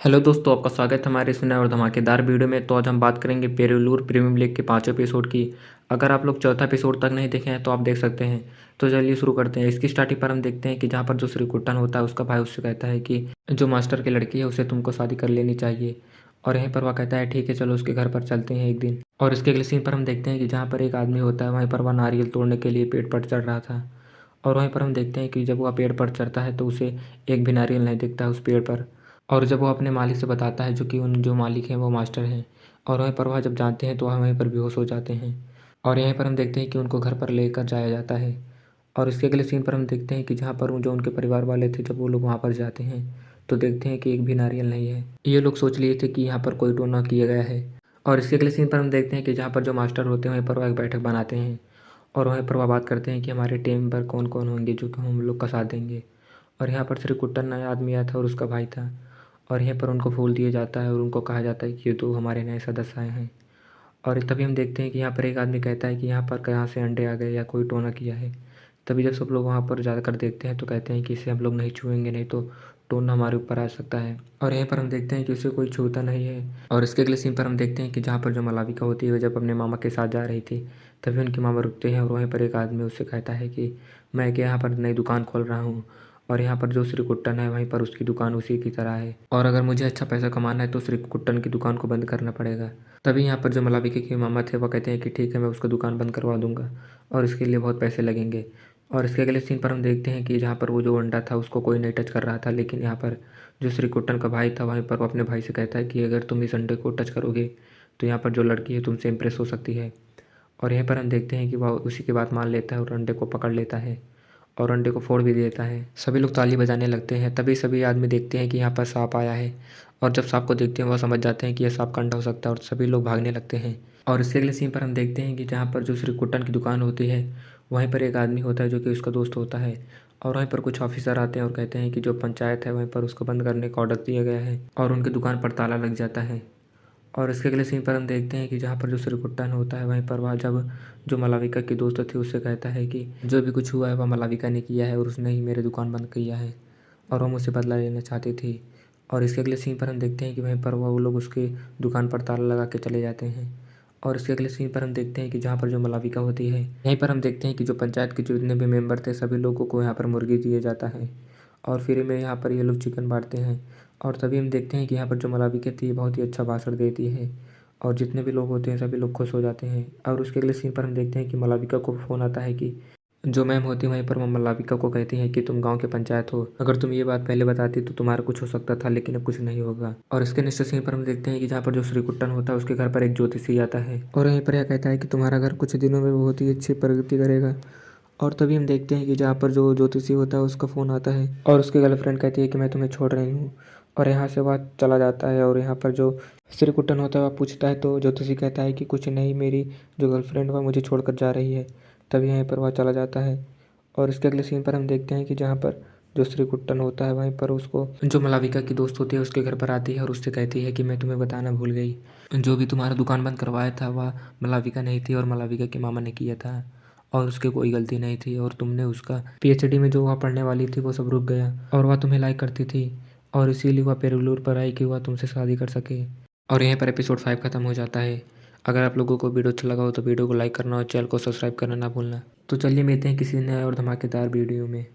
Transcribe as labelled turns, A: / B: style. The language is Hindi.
A: हेलो दोस्तों, आपका स्वागत है हमारे इस नए और धमाकेदार वीडियो में। तो आज हम बात करेंगे पेरुलूर प्रीमियम लीग के 5 एपिसोड की। अगर आप लोग चौथा एपिसोड तक नहीं देखे हैं तो आप देख सकते हैं। तो चलिए शुरू करते हैं। इसकी स्टार्टिंग पर हम देखते हैं कि जहाँ पर जो श्रीकुट्टन होता है उसका भाई उससे कहता है कि जो मास्टर की लड़की है उसे तुमको शादी कर लेनी चाहिए। और यहीं पर वह कहता है ठीक है चलो उसके घर पर चलते हैं एक दिन। और इसके अगले सीन पर हम देखते हैं कि जहाँ पर एक आदमी होता है वहीं पर वह नारियल तोड़ने के लिए पेड़ पर चढ़ रहा था। और वहीं पर हम देखते हैं कि जब वह पेड़ पर चढ़ता है तो उसे एक भी नारियल नहीं दिखता उस पेड़ पर। और जब वो अपने मालिक से बताता है जो मालिक हैं वो मास्टर हैं। और वहीं पर वह जब जानते हैं तो वह वहीं पर बेहोश हो जाते हैं। और यहीं पर हम देखते हैं कि उनको घर पर लेकर जाया जाता है। और इसके अगले सीन पर हम देखते हैं कि जहाँ पर जो उनके परिवार वाले थे जब वो लोग वहाँ पर जाते हैं तो देखते हैं कि एक भी नारियल नहीं है। ये लोग सोच लिए थे कि यहाँ पर कोई टोना किया गया है। और इसके अगले सीन पर हम देखते हैं कि जहाँ पर जो मास्टर होते हैं वहीं पर वह एक बैठक बनाते हैं। और वहीं पर वह बात करते हैं कि हमारे टीम पर कौन कौन होंगे जो कि हम लोग का साथ देंगे। और यहाँ पर श्री कुट्टन नया आदमी आया था और उसका भाई था। और यहाँ पर उनको फूल दिया जाता है और उनको कहा जाता है कि ये तो हमारे नए सदस्य आए हैं। और तभी हम देखते हैं कि यहाँ पर एक आदमी कहता है कि यहाँ पर कहाँ से अंडे आ गए या कोई टोना किया है। तभी जब सब लोग वहाँ पर जाकर देखते हैं तो कहते हैं कि इसे हम लोग नहीं छुएंगे, नहीं तो टोना हमारे ऊपर आ सकता है। और यहीं पर हम देखते हैं कि उसे कोई छूता नहीं है। और इसके अगले सीन पर हम देखते हैं कि जहाँ पर जो मलाविका होती है वह जब अपने मामा के साथ जा रही थी तभी उनके मामा रुकते हैं और वहीं पर एक आदमी उससे कहता है कि मैं क्या यहाँ पर नई दुकान खोल रहा हूँ। और यहाँ पर जो श्री कुट्टन है वहीं पर उसकी दुकान उसी की तरह है। और अगर मुझे अच्छा पैसा कमाना है तो श्री कुट्टन की दुकान को बंद करना पड़ेगा। तभी यहाँ पर जो मलाविका के मामा थे वो कहते हैं कि ठीक है मैं उसको दुकान बंद करवा दूंगा और इसके लिए बहुत पैसे लगेंगे। और इसके अगले सीन पर हम देखते हैं कि जहाँ पर वो जो अंडा था उसको कोई नहीं टच कर रहा था, लेकिन यहाँ पर जो श्री कुट्टन का भाई था वहीं पर वो अपने भाई से कहता है कि अगर तुम इस अंडे को टच करोगे तो यहाँ पर जो लड़की है तुमसे इम्प्रेस हो सकती है। और यहीं पर हम देखते हैं कि वह उसी की बात मान लेता है और अंडे को पकड़ लेता है और अंडे को फोड़ भी देता है। सभी लोग ताली बजाने लगते हैं। तभी सभी आदमी देखते हैं कि यहाँ पर सांप आया है। और जब सांप को देखते हैं वह समझ जाते हैं कि यह सांप का अंडा हो सकता है और सभी लोग भागने लगते हैं। और इसके अगले सीन पर हम देखते हैं कि जहाँ पर जो श्री कुट्टन की दुकान होती है वहीं पर एक आदमी होता है जो कि उसका दोस्त होता है। और वहीं पर कुछ ऑफिसर आते हैं और कहते हैं कि जो पंचायत है वहीं पर उसको बंद करने का ऑर्डर दिया गया है और उनकी दुकान पर ताला लग जाता है। और इसके अगले सीन पर हम देखते हैं कि जहाँ पर जो श्रीकुट्टन होता है वहीं पर वह जब जो मलाविका की दोस्त थी उससे कहता है कि जो भी कुछ हुआ है वह मलाविका ने किया है और उसने ही मेरी दुकान बंद किया है और वह मुझसे बदला लेना चाहती थी। और इसके अगले सीन पर हम देखते हैं कि वहीं पर वो लोग उसकी दुकान पर ताला लगा के चले जाते हैं। और इसके अगले सीन पर हम देखते हैं कि जहाँ पर जो मलाविका होती है यहीं पर हम देखते हैं कि जो पंचायत के जितने भी मेंबर थे सभी लोगों को यहाँ पर मुर्गी दिया जाता है और फ्री में यहाँ पर ये लोग चिकन बांटते हैं। और तभी हम देखते हैं कि यहाँ पर जो मलाविका थी बहुत ही अच्छा भाषण देती है और जितने भी लोग होते हैं सभी लोग खुश हो जाते हैं। और उसके अगले सीन पर हम देखते हैं कि मलाविका को फ़ोन आता है कि जो मैम होती है वहीं पर वो मलाविका को कहती हैं कि तुम गांव के पंचायत हो, अगर तुम ये बात पहले बताती तो तुम्हारा कुछ हो सकता था लेकिन अब कुछ नहीं होगा। और इसके नेक्स्ट सीन पर हम देखते हैं कि जहाँ पर जो श्रीकुट्टन होता है उसके घर पर एक ज्योतिषी आता है और यहीं पर यह कहता है कि तुम्हारा घर कुछ दिनों में बहुत ही अच्छी प्रगति करेगा। और तभी हम देखते हैं कि जहाँ पर जो ज्योतिषी होता है उसका फ़ोन आता है और उसकी गर्लफ्रेंड कहती है कि मैं तुम्हें छोड़ रही हूँ। और यहाँ से वह चला जाता है। और यहाँ पर जो श्रीकुट्टन होता है वह पूछता है तो ज्योतिषी कहता है कि कुछ नहीं, मेरी जो गर्लफ्रेंड वह मुझे छोड़कर जा रही है। तभी यहीं पर वह चला जाता है। और इसके अगले सीन पर हम देखते हैं कि जहाँ पर जो श्रीकुट्टन होता है वहीं पर उसको जो मलाविका की दोस्त होती है उसके घर पर आती है और उससे कहती है कि मैं तुम्हें बताना भूल गई, जो भी तुम्हारा दुकान बंद करवाया था वह मलाविका नहीं थी और मलाविका के मामा ने किया था और उसकी कोई गलती नहीं थी। और तुमने उसका पीएचडी में जो वह पढ़ने वाली थी वो सब रुक गया और वह तुम्हें लाइक करती थी और इसीलिए वह पेरुलूर पर आई कि वह तुमसे शादी कर सके। और यहीं पर एपिसोड 5 खत्म हो जाता है। अगर आप लोगों को वीडियो अच्छा लगा हो तो वीडियो को लाइक करना और चैनल को सब्सक्राइब करना ना भूलना। तो चलिए मिलते हैं किसी नए और धमाकेदार वीडियो में।